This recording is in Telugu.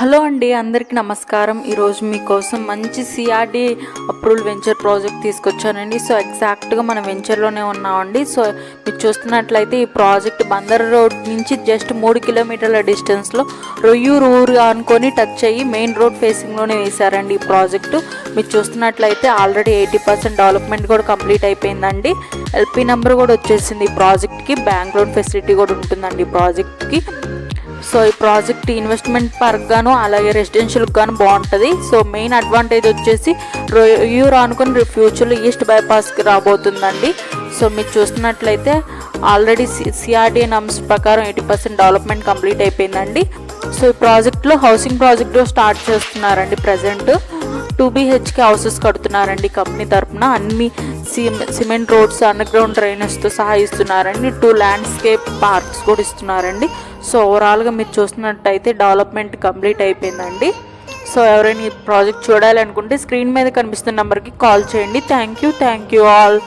హలో అండి, అందరికీ నమస్కారం. ఈరోజు మీకోసం మంచి సిఆర్డి అప్రూవల్ వెంచర్ ప్రాజెక్ట్ తీసుకొచ్చానండి. సో ఎగ్జాక్ట్గా మనం వెంచర్లోనే ఉన్నామండి. సో మీరు చూస్తున్నట్లయితే ఈ ప్రాజెక్ట్ బందర్ రోడ్ నుంచి జస్ట్ 3 కిలోమీటర్ల డిస్టెన్స్లో రొయ్యూరు ఊరు అనుకొని టచ్ అయ్యి మెయిన్ రోడ్ ఫేసింగ్లోనే వేశారండి ఈ ప్రాజెక్టు. మీరు చూస్తున్నట్లయితే ఆల్రెడీ 80% డెవలప్మెంట్ కూడా కంప్లీట్ అయిపోయిందండి. ఎల్పీ నెంబర్ కూడా వచ్చేసింది ఈ ప్రాజెక్ట్కి. బ్యాంక్ లోన్ ఫెసిలిటీ కూడా ఉంటుందండి ఈ ప్రాజెక్ట్కి. సో ఈ ప్రాజెక్ట్ ఇన్వెస్ట్మెంట్ పర్క్ గాను అలాగే రెసిడెన్షియల్కి గాను బాగుంటుంది. సో మెయిన్ అడ్వాంటేజ్ వచ్చేసి రొయ్యూరు అనుకుని ఫ్యూచర్లో ఈస్ట్ బైపాస్కి రాబోతుందండి. సో మీరు చూస్తున్నట్లయితే ఆల్రెడీ సిఆర్డీ నమ్స్ ప్రకారం 80% డెవలప్మెంట్ కంప్లీట్ అయిపోయిందండి. సో ఈ ప్రాజెక్ట్లో హౌసింగ్ ప్రాజెక్ట్ స్టార్ట్ చేస్తున్నారండి. ప్రజెంట్ 2 BHK హౌసెస్ కడుతున్నారండి కంపెనీ తరఫున. అన్ని సిమెంట్ రోడ్స్, అండర్ గ్రౌండ్ డ్రైనేజ్తో సహా ఇస్తున్నారండి. 2 ల్యాండ్స్కేప్ పార్క్స్ కూడా ఇస్తున్నారండి. సో ఓవరాల్గా మీరు చూస్తున్నట్టయితే డెవలప్మెంట్ కంప్లీట్ అయిపోయిందండి. సో ఎవరైనా ఈ ప్రాజెక్ట్ చూడాలి అనుకుంటే స్క్రీన్ మీద కనిపిస్తున్న నెంబర్కి కాల్ చేయండి. Thank you all.